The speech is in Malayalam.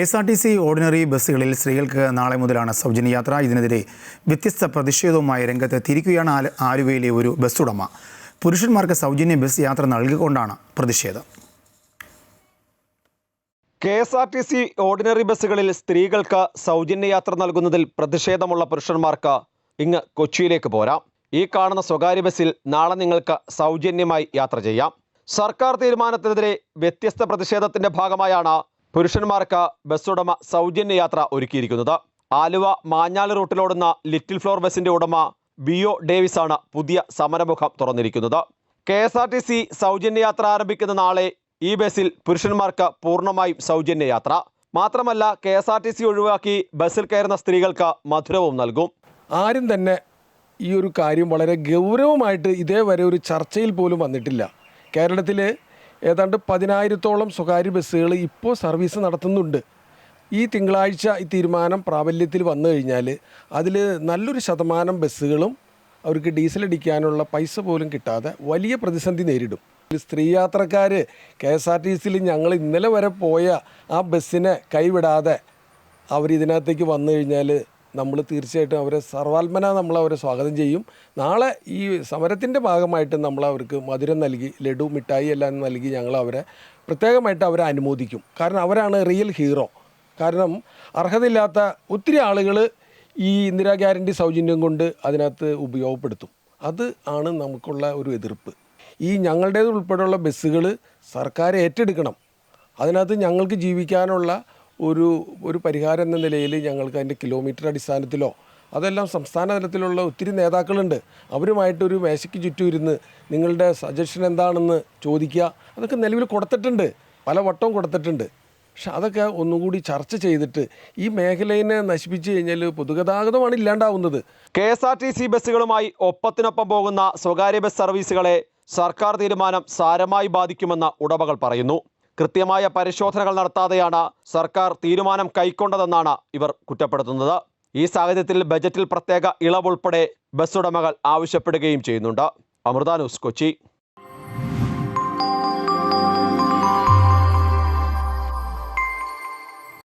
KSRTC ഓർഡിനറി ബസ്സുകളിൽ സ്ത്രീകൾക്ക് നാളെ മുതലാണ് സൗജന്യ യാത്ര. ഇതിനെതിരെ വ്യത്യസ്ത പ്രതിഷേധവുമായി രംഗത്ത് തിരിക്കുകയാണ് ആലുവയിലെ ഒരു ബസ് ഉടമ. പുരുഷന്മാർക്ക് സൗജന്യ ബസ് യാത്ര നൽകിക്കൊണ്ടാണ് പ്രതിഷേധം. KSRTC ഓർഡിനറി ബസ്സുകളിൽ സ്ത്രീകൾക്ക് സൗജന്യ യാത്ര നൽകുന്നതിൽ പ്രതിഷേധമുള്ള പുരുഷന്മാർക്ക് ഇങ്ങ് കൊച്ചിയിലേക്ക് പോരാം. ഈ കാണുന്ന സ്വകാര്യ ബസ്സിൽ നാളെ നിങ്ങൾക്ക് സൗജന്യമായി യാത്ര ചെയ്യാം. സർക്കാർ തീരുമാനത്തിനെതിരെ വ്യത്യസ്ത പ്രതിഷേധത്തിന്റെ ഭാഗമായാണ് പുരുഷന്മാർക്ക് ബസ് ഉടമ സൗജന്യ യാത്ര ഒരുക്കിയിരിക്കുന്നത്. ആലുവ മാഞ്ഞാലി റൂട്ടിലോടുന്ന ലിറ്റിൽ ഫ്ലോർ ബസിന്റെ ഉടമ BO ഡേവിസ് ആണ് പുതിയ സമരമുഖം തുറന്നിരിക്കുന്നത്. KSRTC സൗജന്യ യാത്ര ആരംഭിക്കുന്ന നാളെ ഈ ബസ്സിൽ പുരുഷന്മാർക്ക് പൂർണ്ണമായും സൗജന്യ യാത്ര. മാത്രമല്ല KSRTC ഒഴിവാക്കി ബസ്സിൽ കയറുന്ന സ്ത്രീകൾക്ക് മധുരവും നൽകും. ആരും തന്നെ ഈ ഒരു കാര്യം വളരെ ഗൗരവമായിട്ട് ഇതേവരെ ഒരു ചർച്ചയിൽ പോലും വന്നിട്ടില്ല. കേരളത്തിൽ ഏതാണ്ട് 10,000-ഓളം സ്വകാര്യ ബസ്സുകൾ ഇപ്പോൾ സർവീസ് നടത്തുന്നുണ്ട്. ഈ തിങ്കളാഴ്ച ഈ തീരുമാനം പ്രാബല്യത്തിൽ വന്നു കഴിഞ്ഞാൽ അതിൽ നല്ലൊരു ശതമാനം ബസ്സുകളും അവർക്ക് ഡീസൽ അടിക്കാനുള്ള പൈസ പോലും കിട്ടാതെ വലിയ പ്രതിസന്ധി നേരിടും. സ്ത്രീ യാത്രക്കാർ KSRTCയിൽ ഞങ്ങൾ ഇന്നലെ വരെ പോയ ആ ബസ്സിനെ കൈവിടാതെ അവരിതിനകത്തേക്ക് വന്നു കഴിഞ്ഞാൽ നമ്മൾ തീർച്ചയായിട്ടും അവരെ സർവാത്മന നമ്മളവരെ സ്വാഗതം ചെയ്യും. നാളെ ഈ സമരത്തിൻ്റെ ഭാഗമായിട്ട് നമ്മളവർക്ക് മധുരം നൽകി ലഡു മിഠായി എല്ലാം നൽകി ഞങ്ങളവരെ പ്രത്യേകമായിട്ട് അവരെ അനുമോദിക്കും. കാരണം അവരാണ് റിയൽ ഹീറോ. കാരണം അർഹതയില്ലാത്ത ഒത്തിരി ആളുകൾ ഈ ഇന്ദിരാ ഗ്യാരണ്ടി സൗജന്യം കൊണ്ട് അതിനകത്ത് ഉപയോഗപ്പെടുത്തും. അത് ആണ് നമുക്കുള്ള ഒരു എതിർപ്പ്. ഈ ഞങ്ങളുടേത് ഉൾപ്പെടെയുള്ള ബസ്സുകൾ സർക്കാർ ഏറ്റെടുക്കണം. അതിനകത്ത് ഞങ്ങൾക്ക് ജീവിക്കാനുള്ള ഒരു പരിഹാരം എന്ന നിലയിൽ ഞങ്ങൾക്ക് അതിൻ്റെ കിലോമീറ്റർ അടിസ്ഥാനത്തിലോ അതെല്ലാം സംസ്ഥാന തലത്തിലുള്ള ഒത്തിരി നേതാക്കളുണ്ട്. അവരുമായിട്ടൊരു മേശയ്ക്ക് ചുറ്റും ഇരുന്ന് നിങ്ങളുടെ സജഷൻ എന്താണെന്ന് ചോദിക്കുക. അതൊക്കെ നിലവിൽ കൊടുത്തിട്ടുണ്ട്, പല വട്ടവും കൊടുത്തിട്ടുണ്ട്. പക്ഷെ അതൊക്കെ ഒന്നുകൂടി ചർച്ച ചെയ്തിട്ട് ഈ മേഖലയെ നശിപ്പിച്ചു കഴിഞ്ഞാൽ പൊതുഗതാഗതമാണ് ഇല്ലാണ്ടാവുന്നത്. KSRTC ബസ്സുകളുമായി ഒപ്പത്തിനൊപ്പം പോകുന്ന സ്വകാര്യ ബസ് സർവീസുകളെ സർക്കാർ തീരുമാനം സാരമായി ബാധിക്കുമെന്ന് ഉടമകൾ പറയുന്നു. കൃത്യമായ പരിശോധനകൾ നടത്താതെയാണ് സർക്കാർ തീരുമാനം കൈക്കൊണ്ടതെന്നാണ് ഇവർ കുറ്റപ്പെടുത്തുന്നത്. ഈ സാഹചര്യത്തിൽ ബജറ്റിൽ പ്രത്യേക ഇളവുൾപ്പെടെ ബസ് ഉടമകൾ ആവശ്യപ്പെടുകയും ചെയ്യുന്നുണ്ട്. അമൃത ന്യൂസ്, കൊച്ചി.